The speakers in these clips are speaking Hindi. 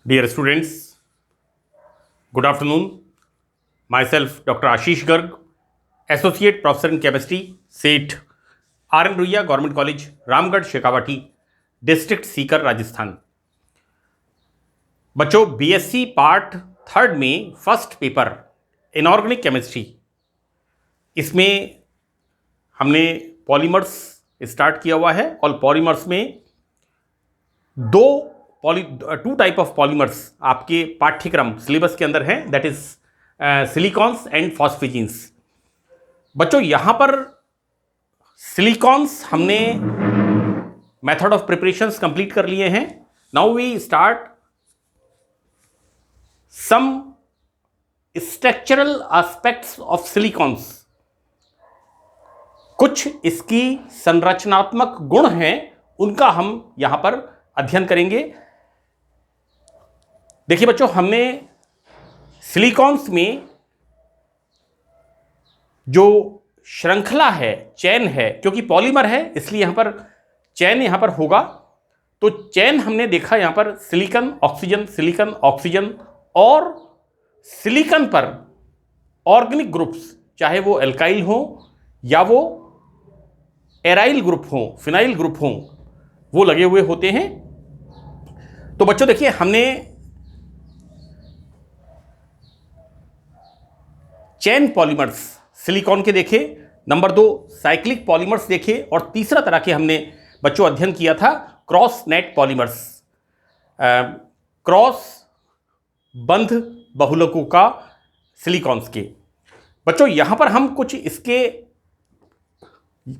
Dear students, good afternoon. Myself, Dr. Ashish Garg, Associate Professor in Chemistry, SET, R.N. Ruia Government College, Ramgarh Shekhawati, district Sikar, Rajasthan. बच्चों, बीएससी पार्ट थर्ड में फर्स्ट पेपर इनऑर्गेनिक केमिस्ट्री, इसमें हमने पॉलीमर्स स्टार्ट किया हुआ है और पॉलीमर्स में टू टाइप ऑफ पॉलीमर्स आपके पाठ्यक्रम सिलेबस के अंदर हैं, दैट इज सिलिकॉन्स एंड फॉस्फेजीन्स। बच्चों, यहां पर सिलिकॉन्स हमने मेथड ऑफ प्रिपरेशंस कंप्लीट कर लिए हैं। Now we start some structural aspects of silicones. कुछ इसकी संरचनात्मक गुण हैं, उनका हम यहां पर अध्ययन करेंगे। देखिए बच्चों, हमने सिलिकॉन्स में जो श्रृंखला है, चेन है, क्योंकि पॉलीमर है इसलिए यहां पर चेन यहां पर होगा। तो चेन हमने देखा यहां पर सिलिकॉन ऑक्सीजन, सिलिकॉन ऑक्सीजन, और सिलिकॉन पर ऑर्गेनिक ग्रुप्स, चाहे वो एल्काइल हो या वो एराइल ग्रुप हो, फिनाइल ग्रुप हो, वो लगे हुए होते हैं। तो बच्चों देखिए, हमने चेन पॉलीमर्स सिलिकॉन के देखे, नंबर 2 साइक्लिक पॉलीमर्स देखे, और तीसरा तरह के हमने बच्चों अध्ययन किया था क्रॉस नेट पॉलीमर्स, क्रॉस बंध बहुलकों का सिलिकॉन्स के। बच्चों यहां पर हम कुछ इसके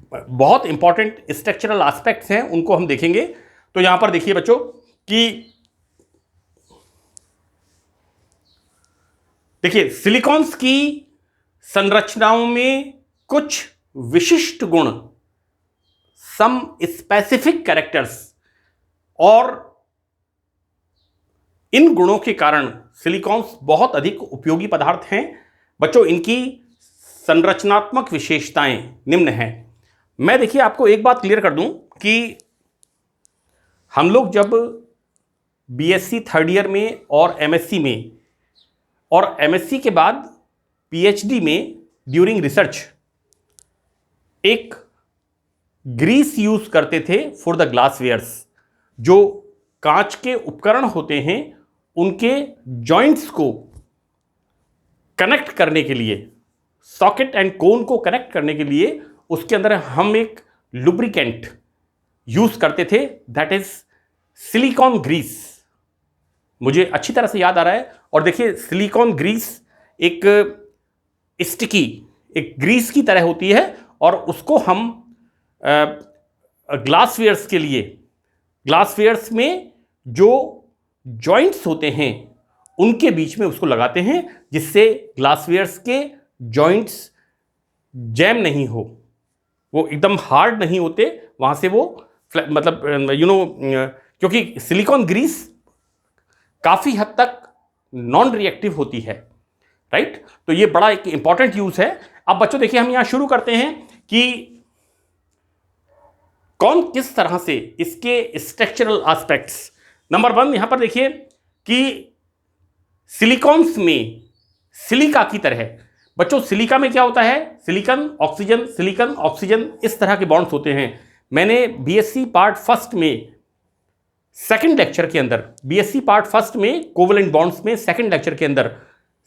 बहुत इंपॉर्टेंट स्ट्रक्चरल एस्पेक्ट्स हैं, उनको हम देखेंगे। तो यहां पर देखिए बच्चों कि देखिए सिलिकॉन्स की संरचनाओं में कुछ विशिष्ट गुण, सम स्पेसिफिक कैरेक्टर्स, और इन गुणों के कारण सिलिकॉन्स बहुत अधिक उपयोगी पदार्थ हैं। बच्चों, इनकी संरचनात्मक विशेषताएं निम्न हैं। मैं देखिए आपको एक बात क्लियर कर दूं कि हम लोग जब बीएससी थर्ड ईयर में और एमएससी में, और एमएससी के बाद पीएचडी में ड्यूरिंग रिसर्च, एक ग्रीस यूज करते थे फॉर द ग्लासवेयर्स। जो कांच के उपकरण होते हैं उनके जॉइंट्स को कनेक्ट करने के लिए, सॉकेट एंड कोन को कनेक्ट करने के लिए, उसके अंदर हम एक लुब्रिकेंट यूज करते थे, दैट इज सिलिकॉन ग्रीस। मुझे अच्छी तरह से याद आ रहा है। और देखिए सिलिकॉन ग्रीस एक स्टिकी, एक ग्रीस की तरह होती है, और उसको हम ग्लासवेयर्स के लिए, ग्लासवेयर्स में जो जॉइंट्स होते हैं उनके बीच में उसको लगाते हैं, जिससे ग्लासवेयर्स के जॉइंट्स जैम नहीं हो, वो एकदम हार्ड नहीं होते, वहां से वो मतलब क्योंकि सिलिकॉन ग्रीस काफी हद तक नॉन रिएक्टिव होती है, राइट। तो ये बड़ा एक इंपॉर्टेंट यूज है। अब बच्चों देखिए, हम यहां शुरू करते हैं कि कौन किस तरह से इसके स्ट्रक्चरल एस्पेक्ट्स। नंबर 1 यहां पर देखिए कि सिलिकॉन्स में सिलिका की तरह, बच्चों सिलिका में क्या होता है, सिलिकॉन ऑक्सीजन, सिलिकॉन ऑक्सीजन, इस तरह के बॉन्ड्स होते हैं। मैंने बीएससी पार्ट फर्स्ट में सेकंड लेक्चर के अंदर, बीएससी पार्ट फर्स्ट में कोवलेंट बॉन्ड्स में सेकंड लेक्चर के अंदर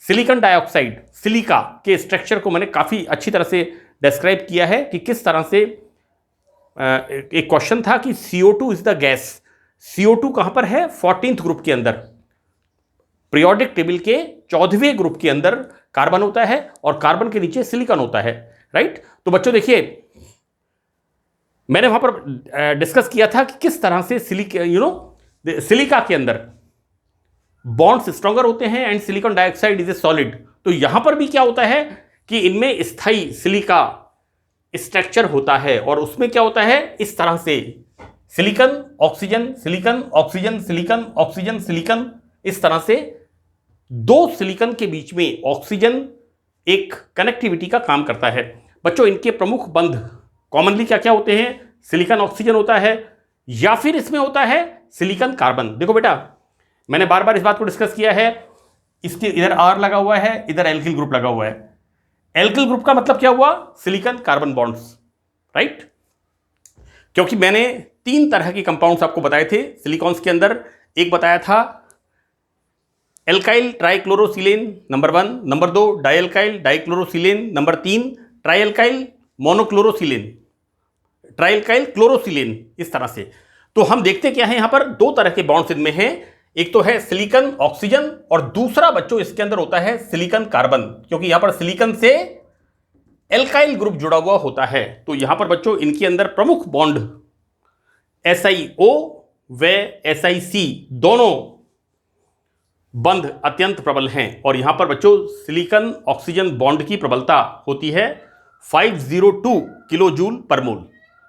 सिलिकॉन डाइऑक्साइड, सिलिका के स्ट्रक्चर को मैंने काफी अच्छी तरह से डिस्क्राइब किया है कि किस तरह से एक क्वेश्चन था कि CO2 is the gas. CO2 कहां पर है, 14th ग्रुप के अंदर, पीरियोडिक टेबल के 14वें ग्रुप के अंदर कार्बन होता है, और कार्बन के नीचे सिलिकॉन होता है, राइट। तो बच्चों देखिए, मैंने वहां पर डिस्कस किया था कि किस तरह से सिलिका के अंदर बॉन्ड्स स्ट्रॉन्गर होते हैं and silicon dioxide is a solid. तो यहां पर भी क्या होता है कि इनमें स्थायी सिलिका स्ट्रक्चर होता है, और उसमें क्या होता है, इस तरह से silicon oxygen, silicon oxygen, silicon oxygen, silicon, इस तरह से दो सिलिकॉन के बीच में ऑक्सीजन एक कनेक्टिविटी का काम करता है। बच्चों इनके प्रमुख बंध कॉमनली क्या क्या होते हैं, सिलिकॉन ऑक्सीजन होता है, या फिर इसमें होता है सिलिकॉन कार्बन। देखो बेटा, मैंने बार बार इस बात को डिस्कस किया है। इसके इधर आर लगा हुआ है, इधर एल्किल ग्रुप लगा हुआ है। एल्किल ग्रुप का मतलब क्या हुआ? Silicon carbon bonds, right. क्योंकि मैंने 3 तरह के कंपाउंड्स आपको बताए थे सिलिकॉन्स के अंदर। एक बताया था alkyl trichlorosilane number 1, number 2 dialkyl dichlorosilane, number 3 trialkyl monochlorosilane, trialkyl chlorosilane, इस तरह से। तो हम देखते क्या है, यहां पर 2 तरह के बॉन्ड्स इनमें हैं। एक तो है सिलिकॉन ऑक्सीजन और दूसरा बच्चों इसके अंदर होता है सिलिकॉन कार्बन, क्योंकि यहां पर सिलिकॉन से एल्काइल ग्रुप जुड़ा हुआ होता है। तो यहां पर बच्चों इनके अंदर प्रमुख बॉन्ड SiO व SiC दोनों बंध अत्यंत प्रबल हैं। और यहां पर बच्चों सिलिकॉन ऑक्सीजन बॉन्ड की प्रबलता होती है 502 किलो जूल पर मोल,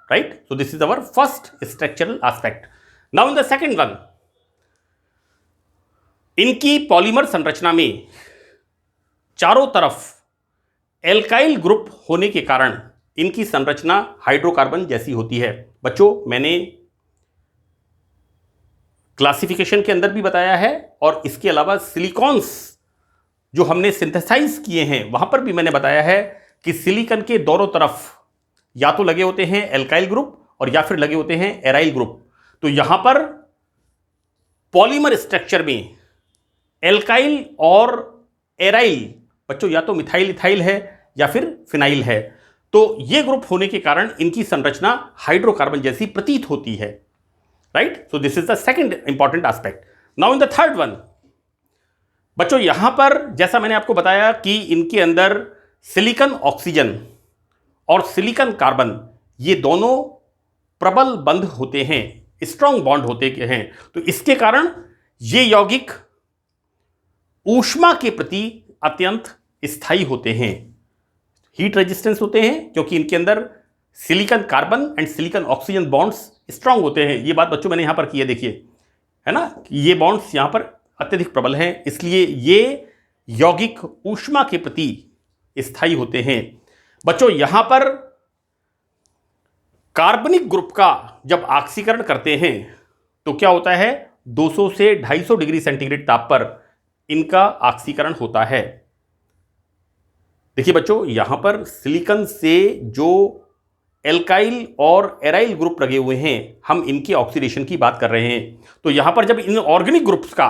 right. So this is our first structural aspect. Now in the second one, इनकी पॉलीमर संरचना में चारों तरफ एल्काइल ग्रुप होने के कारण इनकी संरचना हाइड्रोकार्बन जैसी होती है। बच्चों मैंने क्लासिफिकेशन के अंदर भी बताया है और इसके अलावा सिलिकॉन्स जो हमने सिंथेसाइज किए हैं वहां पर भी मैंने बताया है कि सिलिकॉन के दोनों तरफ या तो लगे होते हैं एल्काइल ग्रुप और या फिर लगे होते हैं एराइल ग्रुप। तो यहां पर पॉलीमर स्ट्रक्चर में एल्काइल और एराइल बच्चों या तो मिथाइल इथाइल है या फिर फिनाइल है। तो ये ग्रुप होने के कारण इनकी संरचना हाइड्रोकार्बन जैसी प्रतीत होती है, right. So this is the second important aspect. Now in the third one, बच्चों यहां पर जैसा मैंने आपको बताया कि इनके अंदर सिलिकॉन ऑक्सीजन और सिलिकॉन कार्बन ये दोनों प्रबल बंध होते हैं, स्ट्रॉन्ग बॉन्ड होते हैं। तो इसके कारण ये यौगिक ऊष्मा के प्रति अत्यंत स्थायी होते हैं, हीट रेजिस्टेंस होते हैं, क्योंकि इनके अंदर silicon carbon and silicon oxygen bonds strong होते हैं। ये बात बच्चों मैंने यहां पर की है, देखिए, है ना, ये बॉन्ड्स यहां पर अत्यधिक प्रबल हैं, इसलिए ये यौगिक ऊष्मा के प्रति स्थायी होते हैं। बच्चों यहां पर कार्बनिक ग्रुप का जब ऑक्सीकरण करते हैं तो क्या होता है, 200 से 250 डिग्री सेंटीग्रेड ताप पर इनका ऑक्सीकरण होता है। देखिए बच्चों यहां पर सिलिकॉन से जो एल्काइल और एराइल ग्रुप लगे हुए हैं, हम इनके ऑक्सीडेशन की बात कर रहे हैं। तो यहां पर जब इन ऑर्गेनिक ग्रुप्स का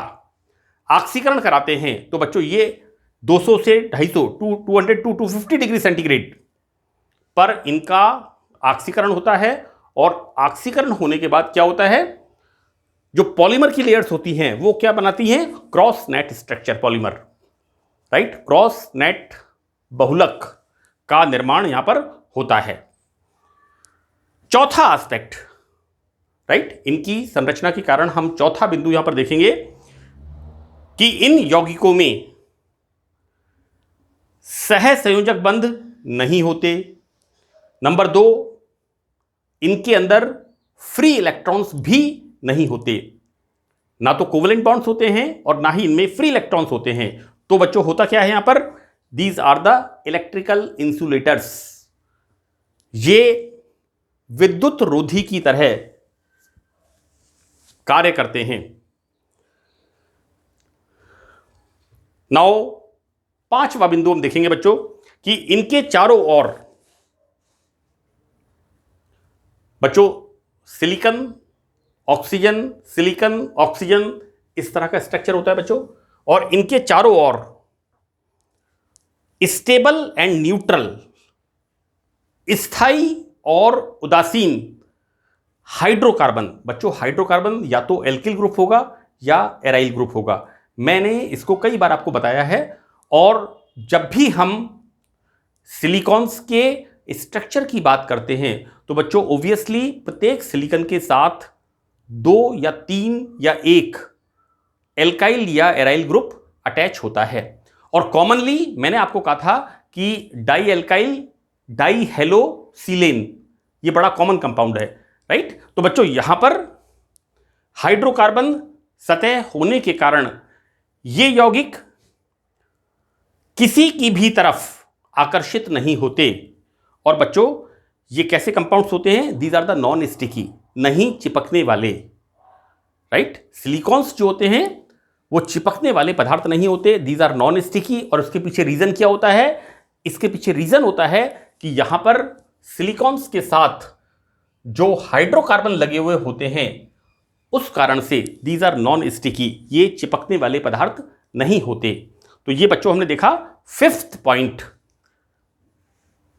ऑक्सीकरण कराते हैं तो बच्चों ये 200 से 250 200 टू 250 डिग्री सेंटीग्रेड पर इनका ऑक्सीकरण होता है। और ऑक्सीकरण होने के बाद क्या होता है, जो पॉलीमर की लेयर्स होती हैं वो क्या बनाती हैं, cross net structure polymer, right. Cross net बहुलक का निर्माण यहां पर होता है। चौथा एस्पेक्ट, राइट, इनकी संरचना के कारण हम चौथा बिंदु यहां पर देखेंगे कि इन यौगिकों में सहसंयोजक बंध नहीं होते। नंबर 2, इनके अंदर फ्री इलेक्ट्रॉन्स भी नहीं होते, ना तो कोवेलेंट बॉन्ड्स होते हैं और ना ही इनमें फ्री इलेक्ट्रॉन्स होते हैं। तो बच्चों होता क्या है यहां पर, these are the electrical insulators, ये विद्युत रोधी की तरह कार्य करते हैं। नाउ 5वां बिंदु हम देखेंगे बच्चों कि इनके चारों ओर बच्चों सिलिकॉन ऑक्सीजन सिलिकॉन ऑक्सीजन इस तरह का स्ट्रक्चर होता है बच्चों, और इनके चारों ओर स्टेबल एंड न्यूट्रल, स्थायी और उदासीन हाइड्रोकार्बन। बच्चों हाइड्रोकार्बन या तो एल्किल ग्रुप होगा या एराइल ग्रुप होगा, मैंने इसको कई बार आपको बताया है। और जब भी हम सिलिकॉन्स के स्ट्रक्चर की बात करते हैं तो बच्चों ऑब्वियसली प्रत्येक सिलिकॉन के साथ 2 या 3 या 1 एल्काइल या एराइल ग्रुप अटैच होता है। और कॉमनली मैंने आपको कहा था कि डाई एल्काइल डाई हेलोसिलेन ये बड़ा कॉमन कंपाउंड है, राइट। तो बच्चों यहां पर हाइड्रोकार्बन सतह होने के कारण ये यौगिक किसी की भी तरफ आकर्षित नहीं होते। और बच्चों ये कैसे कंपाउंड्स होते हैं, these are the non sticky, नहीं चिपकने वाले, राइट। सिलिकॉन्स जो होते हैं वो चिपकने वाले पदार्थ नहीं होते, दीज आर नॉन स्टिकी। और उसके पीछे रीजन क्या होता है? इसके पीछे रीजन होता है कि यहां पर सिलिकॉन्स के साथ जो हाइड्रोकार्बन लगे हुए होते हैं, उस कारण से दीज आर नॉन स्टिकी, ये चिपकने वाले पदार्थ नहीं होते। तो ये बच्चों हमने देखा फिफ्थ पॉइंट,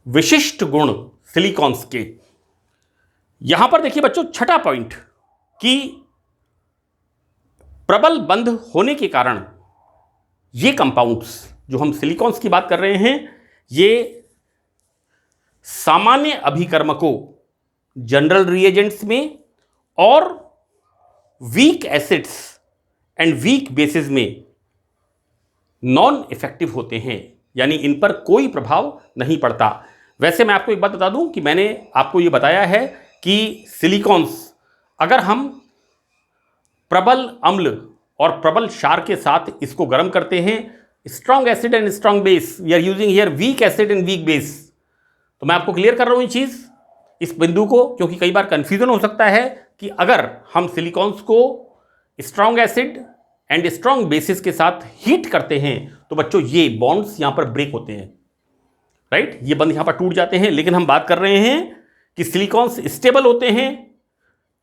विशिष्ट गुण सिलिकॉन्स के। यहां पर देखिए बच्चों छठा पॉइंट कि प्रबल बंध होने के कारण ये कंपाउंड्स जो हम सिलिकॉन्स की बात कर रहे हैं, ये सामान्य अभिकर्मकों जनरल रिएजेंट्स में और weak acids and weak bases में नॉन इफेक्टिव होते हैं, यानी इन पर कोई प्रभाव नहीं पड़ता। वैसे मैं आपको एक बात बता दूं कि मैंने आपको ये बताया है कि सिलिकॉन्स अगर हम प्रबल अम्ल और प्रबल क्षार के साथ इसको गर्म करते हैं, strong acid and strong base, we are using here weak acid and weak base. तो मैं आपको क्लियर कर रहा हूं ये चीज, इस बिंदु को, क्योंकि कई बार कंफ्यूजन हो सकता है कि अगर हम सिलिकॉन्स को strong acid and strong bases के साथ हीट करते हैं तो बच्चों ये बॉन्ड्स यहां पर ब्रेक होते हैं, राइट, ये बंध यहां पर टूट जाते हैं। लेकिन हम बात कर रहे हैं कि सिलिकॉन्स स्टेबल होते हैं,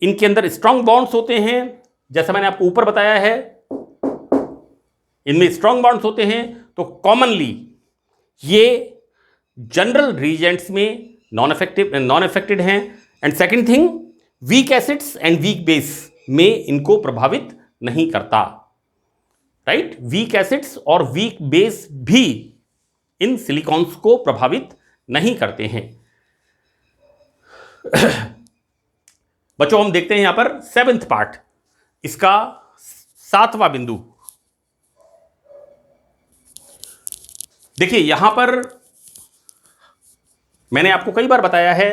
इनके अंदर स्ट्रॉन्ग बॉन्ड्स होते हैं, जैसा मैंने आपको ऊपर बताया है, इनमें स्ट्रॉन्ग बॉन्ड्स होते हैं। तो कॉमनली ये जनरल रिएजेंट्स में नॉन इफेक्टेड हैं। And second thing, week acids and weak base में इनको प्रभावित नहीं करता, राइट। वीक एसिड्स और वीक बेस भी इन सिलिकॉन्स को प्रभावित नहीं करते हैं। बच्चों हम देखते हैं यहां पर सेवेंथ पार्ट, इसका सातवां बिंदु। देखिए यहां पर मैंने आपको कई बार बताया है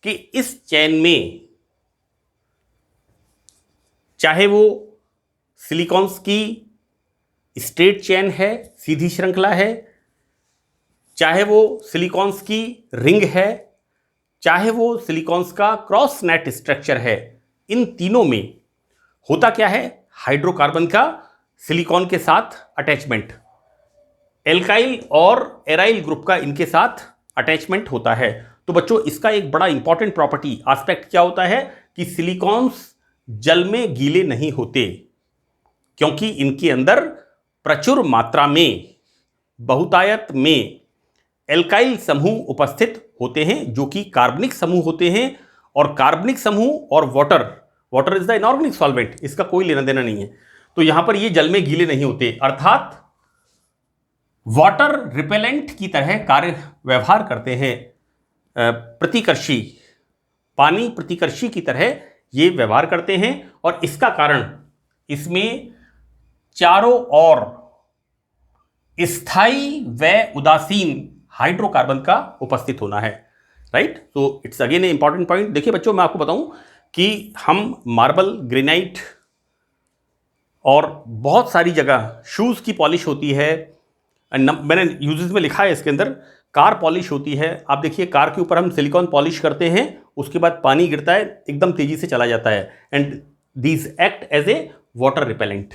कि इस चेन में चाहे वो सिलिकॉन्स की स्ट्रेट चेन है, सीधी श्रृंखला है, चाहे वो सिलिकॉन्स की रिंग है, चाहे वो सिलिकॉन्स का क्रॉस नेट स्ट्रक्चर है, इन तीनों में होता क्या है? हाइड्रोकार्बन का सिलिकॉन के साथ अटैचमेंट, एल्काइल और एराइल ग्रुप का इनके साथ अटैचमेंट होता है। तो बच्चों इसका एक बड़ा इंपॉर्टेंट प्रॉपर्टी एस्पेक्ट क्या होता है कि सिलिकॉन्स जल में गीले नहीं होते, क्योंकि इनके अंदर प्रचुर मात्रा में बहुतायत में एल्काइल समूह उपस्थित होते हैं, जो कि कार्बनिक समूह होते हैं। और कार्बनिक समूह और water is the inorganic solvent, इसका कोई लेना देना नहीं है। तो यहां पर ये जल में गीले नहीं होते, अर्थात वाटर रिपेलेंट की तरह कार्य व्यवहार करते हैं, प्रतिकर्षी, पानी प्रतिकर्षी की तरह ये व्यवहार करते हैं। और इसका कारण इसमें चारों ओर स्थायी व उदासीन हाइड्रोकार्बन का उपस्थित होना है, राइट। तो it's again A important point. देखिए बच्चों मैं आपको बताऊं कि हम मार्बल, ग्रेनाइट और बहुत सारी जगह शूज की पॉलिश होती है, मैंने यूजेस में लिखा है इसके अंदर, कार पॉलिश होती है। आप देखिए कार के ऊपर हम सिलिकॉन पॉलिश करते हैं, उसके बाद पानी गिरता है, एकदम तेजी से चला जाता है, and these act as a water repellent,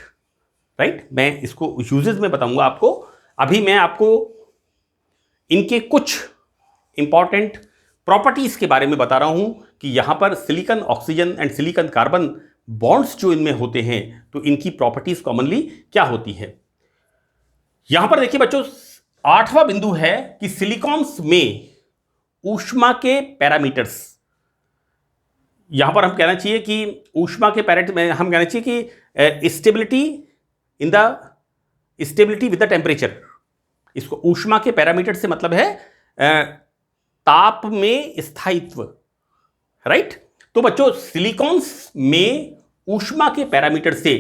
right. मैं इसको यूजेस में बताऊंगा आपको। अभी मैं आपको इनके कुछ इंपॉर्टेंट प्रॉपर्टीज के बारे में बता रहा हूं कि यहां पर silicon oxygen and silicon carbon bonds जो इनमें होते हैं, तो इनकी प्रॉपर्टीज कॉमनली क्या होती है। यहां पर देखिए बच्चों आठवां बिंदु है कि सिलिकॉन्स में ऊष्मा के पैरामीटर्स, यहां पर हम कहना चाहिए कि ऊष्मा के पैरामीटर में हम कहना चाहिए कि स्टेबिलिटी विद द टेम्परेचर। इसको ऊष्मा के पैरामीटर से मतलब है ताप में स्थायित्व, राइट। तो बच्चों सिलिकॉन्स में ऊष्मा के पैरामीटर से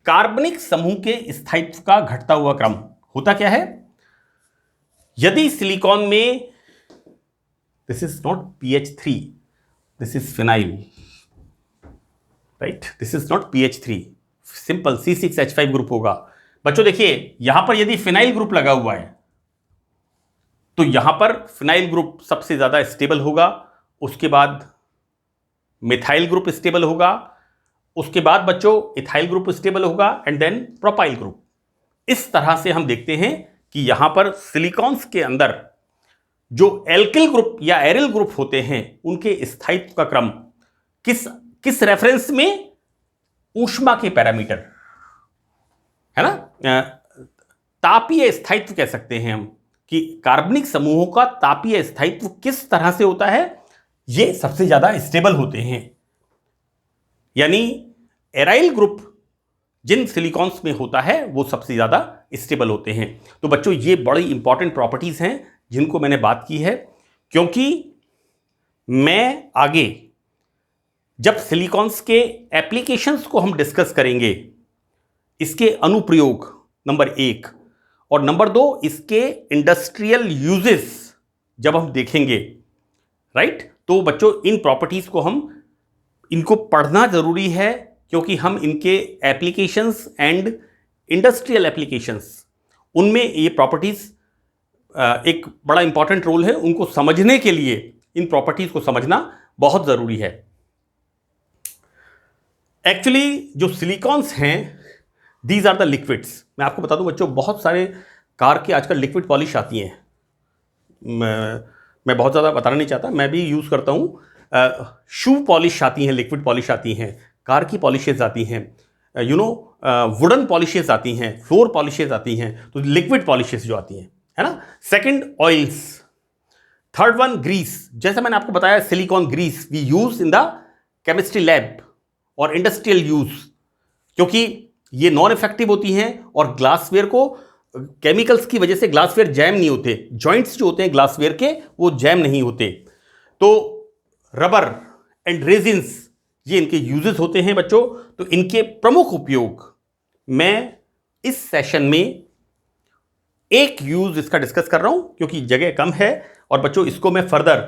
कार्बनिक समूह के स्थायित्व का घटता हुआ क्रम होता क्या है? यदि सिलिकॉन में, this is not PH3, this is phenyl, right, this is not PH3, simple C6H5 group होगा। बच्चों देखिए यहां पर यदि फिनाइल ग्रुप लगा हुआ है तो यहां पर फिनाइल ग्रुप सबसे ज्यादा स्टेबल होगा, उसके बाद मिथाइल ग्रुप स्टेबल होगा, उसके बाद बच्चों इथाइल ग्रुप स्टेबल होगा एंड देन प्रोपाइल ग्रुप। इस तरह से हम देखते हैं कि यहां पर सिलिकॉन्स के अंदर जो एल्किल ग्रुप या एरिल ग्रुप होते हैं उनके स्थायित्व का क्रम किस किस रेफरेंस में, ऊष्मा के पैरामीटर, है ना, तापीय स्थायित्व कह सकते हैं हम कि कार्बनिक समूहों का तापीय स्थायित्व किस तरह से होता है, ये सबसे ज्यादा स्टेबल होते हैं। यानी एराइल ग्रुप जिन सिलिकॉन्स में होता है वो सबसे ज्यादा स्टेबल होते हैं। तो बच्चों ये बड़ी इंपॉर्टेंट प्रॉपर्टीज हैं जिनको मैंने बात की है, क्योंकि मैं आगे जब सिलिकॉन्स के एप्लीकेशंस को हम डिस्कस करेंगे, इसके अनुप्रयोग नंबर 1 और नंबर 2 इसके इंडस्ट्रियल यूजेस जब हम देखेंगे, राइट, तो बच्चों इन प्रॉपर्टीज को इनको पढ़ना जरूरी है, क्योंकि हम इनके एप्लीकेशंस एंड इंडस्ट्रियल एप्लीकेशंस उनमें ये प्रॉपर्टीज एक बड़ा इंपॉर्टेंट रोल है। उनको समझने के लिए इन प्रॉपर्टीज को समझना बहुत जरूरी है। एक्चुअली जो सिलिकॉन्स हैं दीज आर द लिक्विड्स। मैं आपको बता दूं बच्चों, बहुत सारे कार के आजकल लिक्विड पॉलिश आती हैं। मैं बहुत ज़्यादा बताना नहीं चाहता, मैं भी यूज़ करता हूँ। शू पॉलिश आती हैं, लिक्विड पॉलिश आती हैं, कार की पॉलिशेज आती हैं, वुडन पॉलिशेज आती हैं, फ्लोर पॉलिशेज आती हैं। तो लिक्विड पॉलिशेज जो आती हैं, है ना। Second oils, third one grease. जैसे मैंने आपको बताया silicone grease we use in the chemistry lab और इंडस्ट्रियल यूज, क्योंकि ये नॉन इफेक्टिव होती हैं और ग्लासवेयर को केमिकल्स की वजह से ग्लासवेयर जैम नहीं होते। जॉइंट्स जो होते हैं ग्लासवेयर के वो जैम नहीं होते। तो रबर एंड रेजिन्स ये इनके यूजेस होते हैं बच्चों। तो इनके प्रमुख उपयोग मैं इस सेशन में एक यूज इसका डिस्कस कर रहा हूं, क्योंकि जगह कम है। और बच्चों इसको मैं फर्दर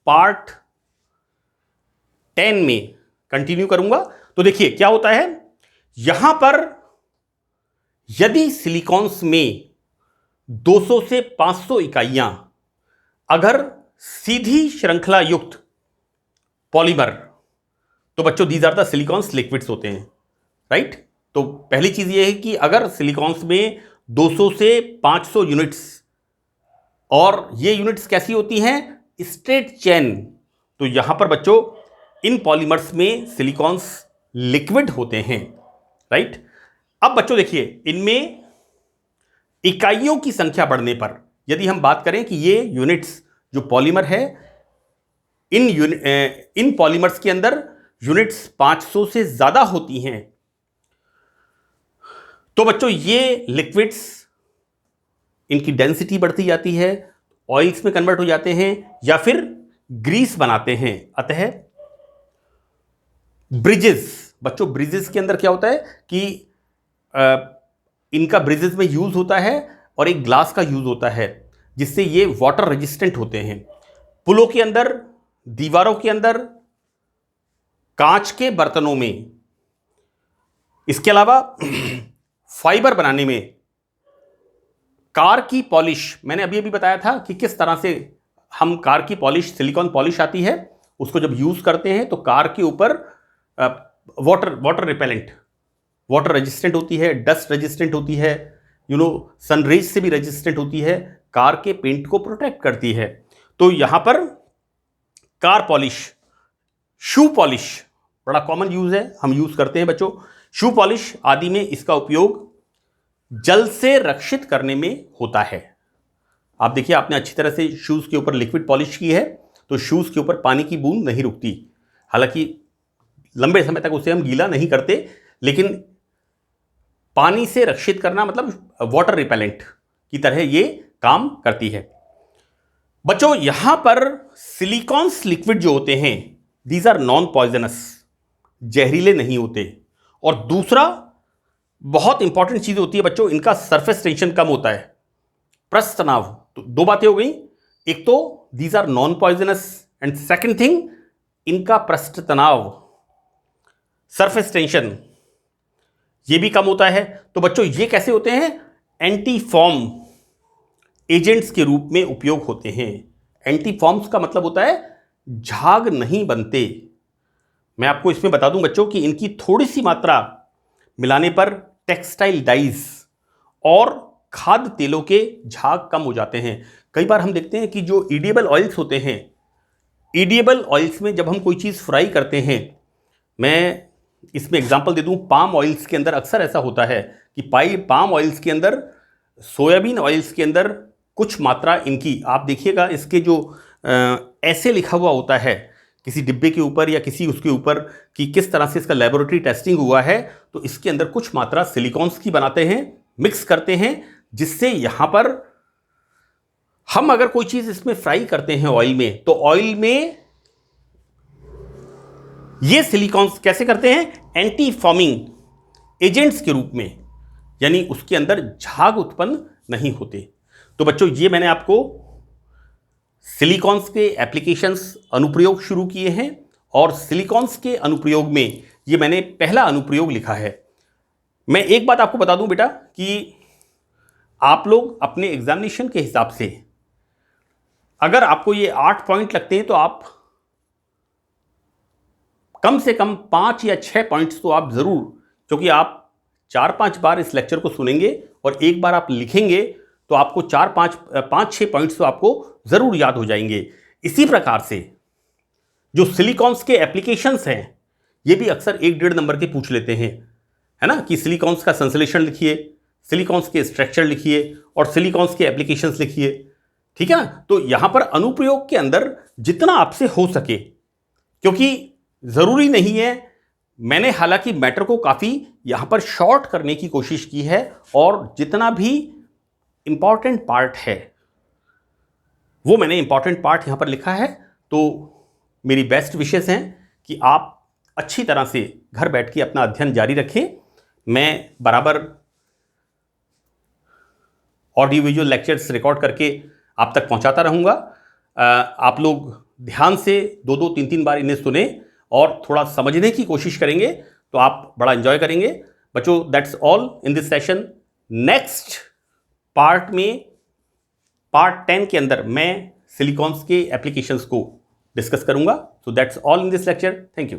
पार्ट 10 में कंटिन्यू करूंगा। तो देखिए क्या होता है यहां पर, यदि सिलिकॉन्स में 200 से 500 इकाइयां अगर सीधी श्रृंखला युक्त पॉलीमर, तो बच्चों these are the silicones liquids होते हैं, राइट। तो पहली चीज यह है कि अगर सिलिकॉन्स में 200 से 500 यूनिट्स, और ये यूनिट्स कैसी होती हैं, स्ट्रेट चेन, तो यहां पर बच्चों इन पॉलीमर्स में सिलिकॉन्स लिक्विड होते हैं, राइट। अब बच्चों देखिए इनमें इकाइयों की संख्या बढ़ने पर, यदि हम बात करें कि ये यूनिट्स जो पॉलीमर है, इन पॉलीमर्स के अंदर यूनिट्स 500 से ज्यादा होती हैं, तो बच्चों ये लिक्विड्स, इनकी डेंसिटी बढ़ती जाती है, ऑयल्स में कन्वर्ट हो जाते हैं या फिर ग्रीस बनाते हैं। अतः ब्रिजेस, बच्चों ब्रिजेस के अंदर क्या होता है कि इनका ब्रिजेस में यूज होता है और एक ग्लास का यूज होता है, जिससे ये वाटर रेजिस्टेंट होते हैं। पुलों के अंदर, दीवारों के अंदर, कांच के बर्तनों में, इसके अलावा फाइबर बनाने में, कार की पॉलिश, मैंने अभी अभी बताया था कि किस तरह से हम कार की पॉलिश, सिलिकॉन पॉलिश आती है, उसको जब यूज करते हैं तो कार के ऊपर वाटर रिपेलेंट, वाटर रेजिस्टेंट होती है, डस्ट रेजिस्टेंट होती है, सनरेज से भी रेजिस्टेंट होती है, कार के पेंट को प्रोटेक्ट करती है। तो यहां पर कार पॉलिश, शू पॉलिश बड़ा कॉमन यूज है, हम यूज करते हैं बच्चों। शू पॉलिश आदि में इसका उपयोग जल से रक्षित करने में होता है। आप देखिए आपने अच्छी तरह से शूज के ऊपर लिक्विड पॉलिश की है तो शूज के ऊपर पानी की बूंद नहीं रुकती। हालांकि लंबे समय तक उसे हम गीला नहीं करते, लेकिन पानी से रक्षित करना मतलब वाटर रिपेलेंट की तरह ये काम करती है। बच्चों यहां पर सिलिकॉन्स लिक्विड जो होते हैं दीज आर नॉन पॉइजनस, जहरीले नहीं होते। और दूसरा बहुत इंपॉर्टेंट चीज होती है बच्चों, इनका सरफेस टेंशन कम होता है, पृष्ठ तनाव। तो दो बातें हो गई, एक तो these are non poisonous and second thing इनका पृष्ठ तनाव, सरफेस टेंशन ये भी कम होता है। तो बच्चों ये कैसे होते हैं, एंटीफॉर्म एजेंट्स के रूप में उपयोग होते हैं। एंटीफॉर्म्स का मतलब होता है झाग नहीं बनते, मैं आपको इसमें बता दूं बच्चों कि इनकी थोड़ी सी मात्रा मिलाने पर टेक्सटाइल डाइज और खाद्य तेलों के झाग कम हो जाते हैं। कई बार हम देखते हैं कि जो ईडिएबल ऑयल्स होते हैं, ईडिएबल ऑयल्स में जब हम कोई चीज़ फ्राई करते हैं, मैं इसमें एग्जांपल दे दूं, पाम ऑयल्स के अंदर अक्सर ऐसा होता है कि पाम ऑयल्स के अंदर, सोयाबीन ऑयल्स के अंदर कुछ मात्रा इनकी, आप देखिएगा इसके जो ऐसे लिखा हुआ होता है किसी डिब्बे के ऊपर या किसी उसके ऊपर कि किस तरह से इसका लेबोरेटरी टेस्टिंग हुआ है, तो इसके अंदर कुछ मात्रा सिलिकॉन्स की बनाते हैं, मिक्स करते हैं, जिससे यहां पर हम अगर कोई चीज इसमें फ्राई करते हैं ऑयल में, तो ऑयल में ये सिलिकॉन्स कैसे करते हैं, एंटी फॉर्मिंग एजेंट्स के रूप में, यानी उसके अंदर झाग उत्पन्न नहीं होते। तो बच्चों, ये मैंने आपको सिलिकॉन्स के एप्लीकेशंस अनुप्रयोग शुरू किए हैं, और सिलिकॉन्स के अनुप्रयोग में ये मैंने पहला अनुप्रयोग लिखा है। मैं एक बात आपको बता दूं बेटा कि आप लोग अपने एग्जामिनेशन के हिसाब से अगर आपको ये 8 पॉइंट लगते हैं, तो आप कम से कम 5 या 6 पॉइंट्स तो आप जरूर, क्योंकि आप 4-5 बार इस लेक्चर को सुनेंगे और एक बार आप लिखेंगे, तो आपको 5-6 पॉइंट्स तो आपको जरूर याद हो जाएंगे। इसी प्रकार से जो सिलिकॉन्स के एप्लीकेशंस हैं, ये भी अक्सर 1-1.5 नंबर के पूछ लेते हैं, है ना, कि सिलिकॉन्स का संश्लेषण लिखिए, सिलिकॉन्स के स्ट्रक्चर लिखिए और सिलिकॉन्स के एप्लीकेशंस लिखिए, ठीक है ना। तो यहां पर अनुप्रयोग के अंदर जितना आपसे हो सके, क्योंकि जरूरी नहीं है, मैंने हालांकि मैटर को काफी यहां पर शॉर्ट करने की कोशिश की है, और जितना भी इंपॉर्टेंट पार्ट है वो मैंने इंपॉर्टेंट पार्ट यहां पर लिखा है। तो मेरी बेस्ट विशेस हैं कि आप अच्छी तरह से घर बैठ के अपना अध्ययन जारी रखें। मैं बराबर ऑडियो विजुअल लेक्चर्स रिकॉर्ड करके आप तक पहुंचाता रहूंगा। आप लोग ध्यान से 2-2, 3-3 बार इन्हें सुने और थोड़ा समझने की कोशिश करेंगे, तो आप बड़ा एंजॉय करेंगे। बच्चों, that's all in this session. Next part में, पार्ट 10 के अंदर मैं सिलिकॉन्स के एप्लीकेशंस को डिस्कस करूंगा। So that's all in this lecture. Thank you.